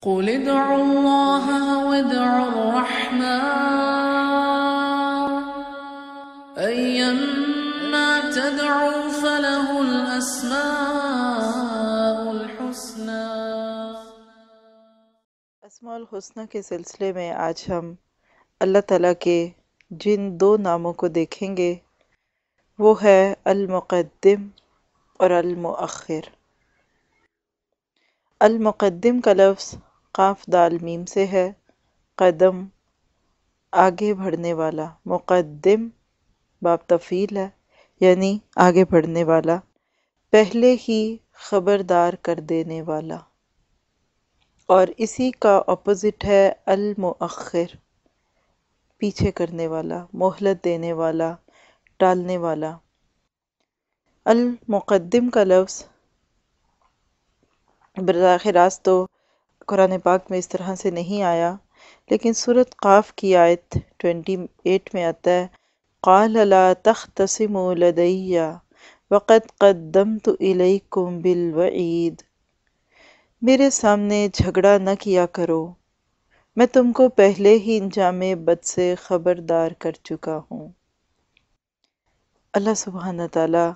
قل ادعوا الله أو ادعوا الرحمن أيما تدعوا فله الأسماء الحسنى۔ اسماء الحسنہ کے سلسلے میں آج ہم اللہ تعالیٰ کے جن دو ناموں کو دیکھیں گے وہ ہے المقدم اور المؤخر۔ المقدم کا لفظ قاف دال میم سے ہے، قدم آگے بڑھنے والا، مقدم باب تفعیل ہے یعنی آگے بڑھنے والا، پہلے ہی خبردار کر دینے والا، اور اسی کا اپوزٹ ہے المؤخر، پیچھے کرنے والا، مہلت دینے والا، ٹالنے والا۔ المقدم کا لفظ براہ راست تو قرآن پاک میں اس طرح سے نہیں آیا، لیکن سورۃ قاف کی آیت 28 میں آتا ہے، قال لا تختصموا لدی وقد قدمت الیکم بالوعید، میرے سامنے جھگڑا نہ کیا کرو، میں تم کو پہلے ہی انجام بد سے خبردار کر چکا ہوں۔ اللہ سبحانہ تعالیٰ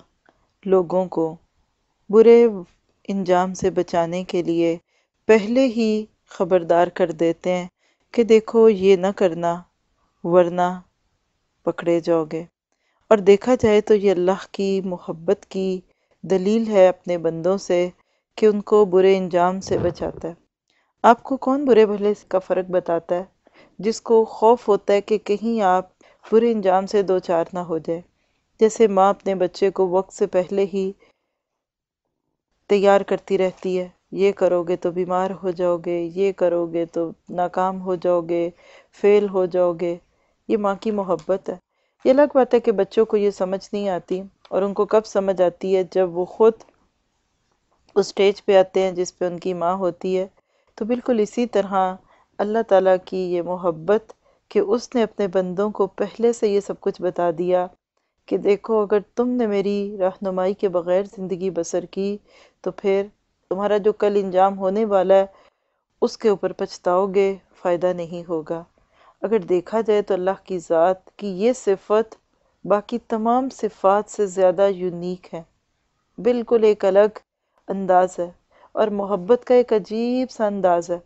لوگوں کو برے انجام سے بچانے کے لیے پہلے ہی خبردار کر دیتے ہیں کہ دیکھو یہ نہ کرنا ورنہ پکڑے جاؤ گے۔ اور دیکھا جائے تو یہ اللہ کی محبت کی دلیل ہے اپنے بندوں سے کہ ان کو برے انجام سے بچاتا ہے۔ آپ کو کون برے بھلے کا فرق بتاتا ہے؟ جس کو خوف ہوتا ہے کہ کہیں آپ برے انجام سے دوچار نہ ہو جائے، جیسے ماں اپنے بچے کو وقت سے پہلے ہی تیار کرتی رہتی ہے، یہ کرو گے تو بیمار ہو جاؤ گے، یہ کرو گے تو ناکام ہو جاؤ گے، فیل ہو جاؤ گے۔ یہ ماں کی محبت ہے۔ یہ الگ بات ہے کہ بچوں کو یہ سمجھ نہیں آتی، اور ان کو کب سمجھ آتی ہے؟ جب وہ خود اس سٹیج پہ آتے ہیں جس پہ ان کی ماں ہوتی ہے۔ تو بالکل اسی طرح اللہ تعالیٰ کی یہ محبت کہ اس نے اپنے بندوں کو پہلے سے یہ سب کچھ بتا دیا کہ دیکھو اگر تم نے میری رہنمائی کے بغیر زندگی بسر کی تو پھر تمہارا جو کل انجام ہونے والا ہے اس کے اوپر پچھتاؤ گے، فائدہ نہیں ہوگا۔ اگر دیکھا جائے تو اللہ کی ذات کی یہ صفت باقی تمام صفات سے زیادہ یونیک ہے، بالکل ایک الگ انداز ہے، اور محبت کا ایک عجیب سا انداز ہے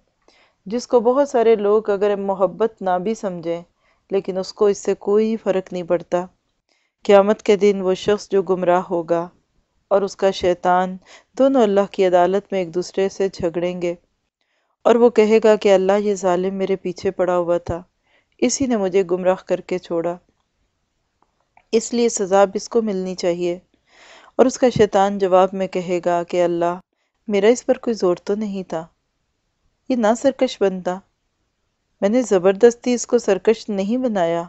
جس کو بہت سارے لوگ اگر محبت نہ بھی سمجھیں لیکن اس کو اس سے کوئی فرق نہیں پڑتا۔ قیامت کے دن وہ شخص جو گمراہ ہوگا اور اس کا شیطان دونوں اللہ کی عدالت میں ایک دوسرے سے جھگڑیں گے، اور وہ کہے گا کہ اللہ یہ ظالم میرے پیچھے پڑا ہوا تھا، اسی نے مجھے گمراہ کر کے چھوڑا، اس لیے سزا بھی اس کو ملنی چاہیے۔ اور اس کا شیطان جواب میں کہے گا کہ اللہ میرا اس پر کوئی زور تو نہیں تھا، یہ نہ سرکش بنتا، میں نے زبردستی اس کو سرکش نہیں بنایا،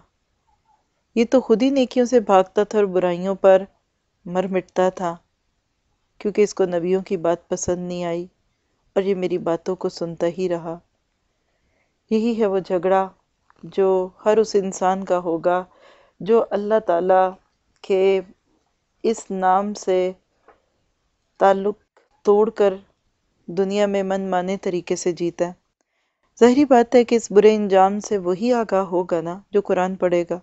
یہ تو خود ہی نیکیوں سے بھاگتا تھا اور برائیوں پر مر مٹتا تھا، کیونکہ اس کو نبیوں کی بات پسند نہیں آئی اور یہ میری باتوں کو سنتا ہی رہا۔ یہی ہے وہ جھگڑا جو ہر اس انسان کا ہوگا جو اللہ تعالیٰ کے اس نام سے تعلق توڑ کر دنیا میں من مانے طریقے سے جیتا ہے۔ ظاہری بات ہے کہ اس برے انجام سے وہی آگاہ ہوگا نا جو قرآن پڑھے گا،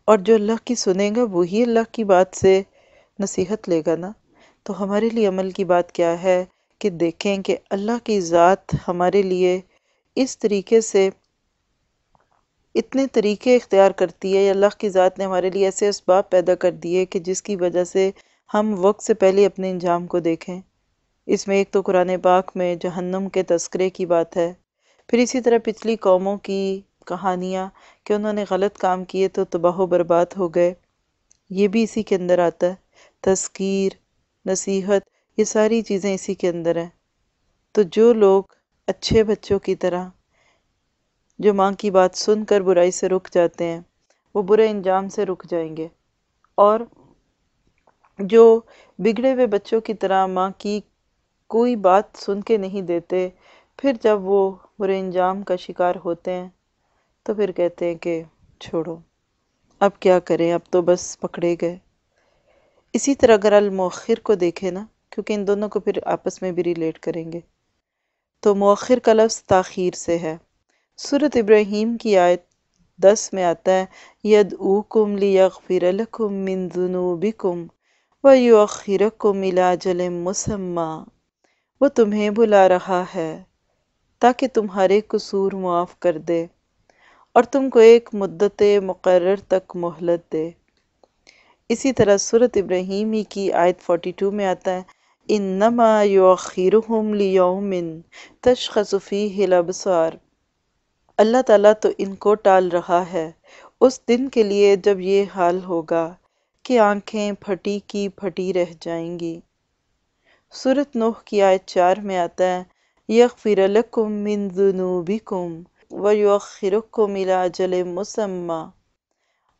اور جو اللہ کی سنے گا وہی اللہ کی بات سے نصیحت لے گا نا۔ تو ہمارے لیے عمل کی بات کیا ہے کہ دیکھیں کہ اللہ کی ذات ہمارے لیے اس طریقے سے اتنے طریقے اختیار کرتی ہے، یا اللہ کی ذات نے ہمارے لیے ایسے اسباب پیدا کر دیے کہ جس کی وجہ سے ہم وقت سے پہلے اپنے انجام کو دیکھیں۔ اس میں ایک تو قرآن پاک میں جہنم کے تذکرے کی بات ہے، پھر اسی طرح پچھلی قوموں کی کہانیاں کہ انہوں نے غلط کام کیے تو تباہ و برباد ہو گئے، یہ بھی اسی کے اندر آتا ہے۔ تذکیر، نصیحت، یہ ساری چیزیں اسی کے اندر ہیں۔ تو جو لوگ اچھے بچوں کی طرح جو ماں کی بات سن کر برائی سے رک جاتے ہیں وہ برے انجام سے رک جائیں گے، اور جو بگڑے ہوئے بچوں کی طرح ماں کی کوئی بات سن کے نہیں دیتے، پھر جب وہ برے انجام کا شکار ہوتے ہیں تو پھر کہتے ہیں کہ چھوڑو اب کیا کریں، اب تو بس پکڑے گئے۔ اسی طرح اگر المؤخر کو دیکھیں نا، کیونکہ ان دونوں کو پھر آپس میں بھی ریلیٹ کریں گے، تو مؤخر کا لفظ تاخیر سے ہے۔ سورۃ ابراہیم کی آیت 10 میں آتا ہے یدعوکم لیغفر لکم من ذنوبکم ویؤخرکم الی اجل مسمی، وہ تمہیں بلا رہا ہے تاکہ تمہارے قصور معاف کر دے اور تم کو ایک مدت مقرر تک مہلت دے۔ اسی طرح سورۃ ابراہیم ہی کی آیت 42 میں آتا ہے انما یؤخرہم لیوم تشخص فیہ الابصار، اللہ تعالیٰ تو ان کو ٹال رہا ہے اس دن کے لیے جب یہ حال ہوگا کہ آنکھیں پھٹی کی پھٹی رہ جائیں گی۔ سورۃ نوح کی آیت 4 میں آتا ہے یغفر لکم من ذنوبکم ویؤخرکم الی اجل مسمی،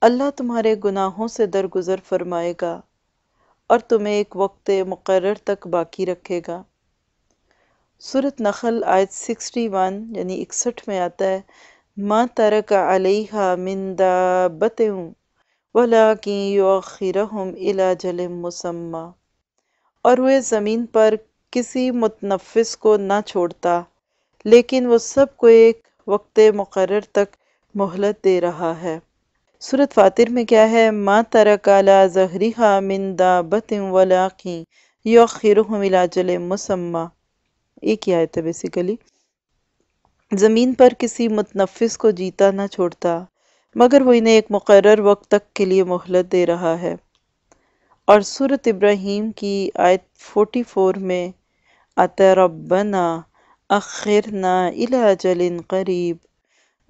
اللہ تمہارے گناہوں سے درگزر فرمائے گا اور تمہیں ایک وقت مقرر تک باقی رکھے گا۔ سورۃ نحل آیت 61 یعنی 61 میں آتا ہے ما ترک علیہا من دابۃ ولکن یؤخرہم الی اجل مسمی، اور وہ زمین پر کسی متنفس کو نہ چھوڑتا لیکن وہ سب کو ایک وقت مقرر تک مہلت دے رہا ہے۔ سورۃ فاطر میں کیا ہے ما ترک علی ظہرہا من دابۃ ولکن یؤخرہم الی اجل مسمی، ایک ہی آیت ہے بیسیکلی، زمین پر کسی متنفس کو جیتا نہ چھوڑتا مگر وہ انہیں ایک مقرر وقت تک کے لیے مہلت دے رہا ہے۔ اور سورۃ ابراہیم کی آیت 44 میں آتا ہے ربنا اخرنا الی اجل قریب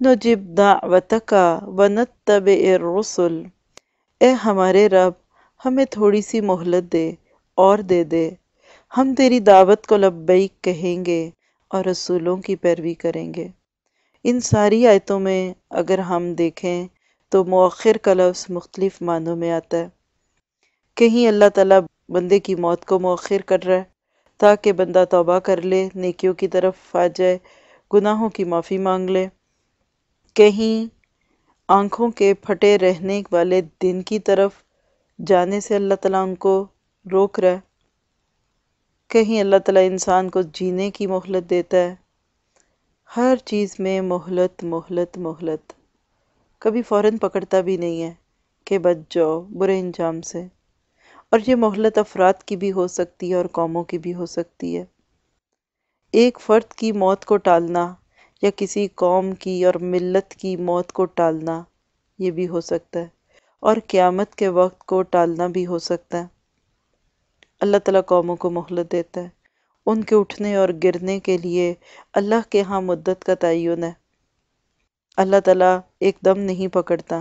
نجب دعوتک ونتبع الرسل، اے ہمارے رب ہمیں تھوڑی سی مہلت دے اور دے دے، ہم تیری دعوت کو لبیک کہیں گے اور رسولوں کی پیروی کریں گے۔ ان ساری آیتوں میں اگر ہم دیکھیں تو مؤخر کا لفظ مختلف معنوں میں آتا ہے۔ کہیں اللہ تعالیٰ بندے کی موت کو مؤخر کر رہا ہے تاکہ بندہ توبہ کر لے، نیکیوں کی طرف آ جائے، گناہوں کی معافی مانگ لے۔ کہیں آنکھوں کے پھٹے رہنے والے دن کی طرف جانے سے اللہ تعالیٰ ان کو روک رہا ہے۔ کہیں اللہ تعالیٰ انسان کو جینے کی مہلت دیتا ہے۔ ہر چیز میں مہلت مہلت مہلت، کبھی فوراً پکڑتا بھی نہیں ہے کہ بچ جاؤ برے انجام سے۔ اور یہ مہلت افراد کی بھی ہو سکتی ہے اور قوموں کی بھی ہو سکتی ہے۔ ایک فرد کی موت کو ٹالنا یا کسی قوم کی اور ملت کی موت کو ٹالنا یہ بھی ہو سکتا ہے، اور قیامت کے وقت کو ٹالنا بھی ہو سکتا ہے۔ اللہ تعالیٰ قوموں کو مہلت دیتا ہے، ان کے اٹھنے اور گرنے کے لیے اللہ کے ہاں مدت کا تعین ہے۔ اللہ تعالیٰ ایک دم نہیں پکڑتا،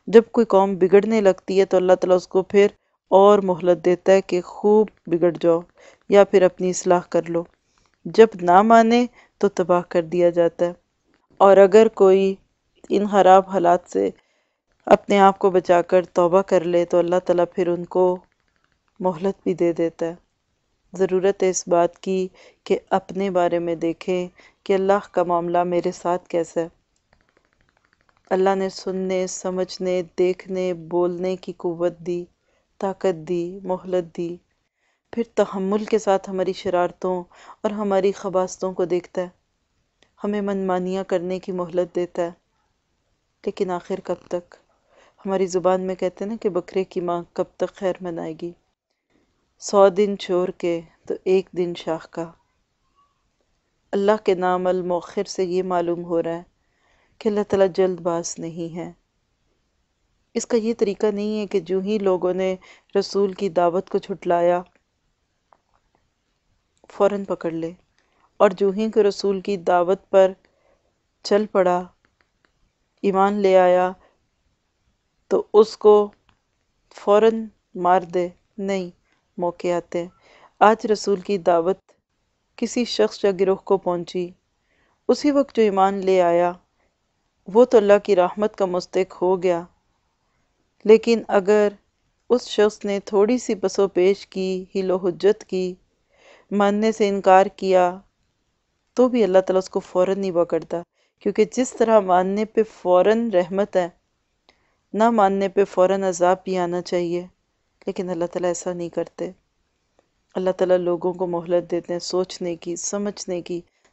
جب کوئی قوم بگڑنے لگتی ہے تو اللہ تعالیٰ اس کو پھر اور مہلت دیتا ہے کہ خوب بگڑ جاؤ یا پھر اپنی اصلاح کر لو، جب نہ مانے تو تباہ کر دیا جاتا ہے۔ اور اگر کوئی ان خراب حالات سے اپنے آپ کو بچا کر توبہ کر لے تو اللہ تعالیٰ پھر ان کو مہلت بھی دے دیتا ہے۔ ضرورت ہے اس بات کی کہ اپنے بارے میں دیکھیں کہ اللہ کا معاملہ میرے ساتھ کیسا ہے۔ اللہ نے سننے، سمجھنے، دیکھنے، بولنے کی قوت دی، طاقت دی، مہلت دی، پھر تحمل کے ساتھ ہماری شرارتوں اور ہماری خباثتوں کو دیکھتا ہے، ہمیں منمانیاں کرنے کی مہلت دیتا ہے، لیکن آخر کب تک؟ ہماری زبان میں کہتے ہیں نا کہ بکرے کی ماں کب تک خیر منائے گی، 100 دن چور کے تو ایک دن شاہ کا۔ اللہ کے نام المؤخر سے یہ معلوم ہو رہا ہے کہ اللہ تعالیٰ جلد باز نہیں ہے۔ اس کا یہ طریقہ نہیں ہے کہ جو ہی لوگوں نے رسول کی دعوت کو جھٹلایا فوراً پکڑ لے، اور جو ہی کو رسول کی دعوت پر چل پڑا، ایمان لے آیا تو اس کو فوراً مار دے۔ نہیں، موقع آتے ہیں۔ آج رسول کی دعوت کسی شخص یا گروہ کو پہنچی، اسی وقت جو ایمان لے آیا وہ تو اللہ کی رحمت کا مستحق ہو گیا، لیکن اگر اس شخص نے تھوڑی سی پس و پیش کی، حیل و حجت کی، ماننے سے انکار کیا، تو بھی اللہ تعالیٰ اس کو فوراً نہیں پکڑتا، کیونکہ جس طرح ماننے پہ فوراً رحمت ہے، نہ ماننے پہ فوراً عذاب بھی آنا چاہیے، لیکن اللہ تعالیٰ ایسا نہیں کرتے۔ اللہ تعالیٰ لوگوں کو مہلت دیتے ہیں سوچنے کی، سمجھنے کی،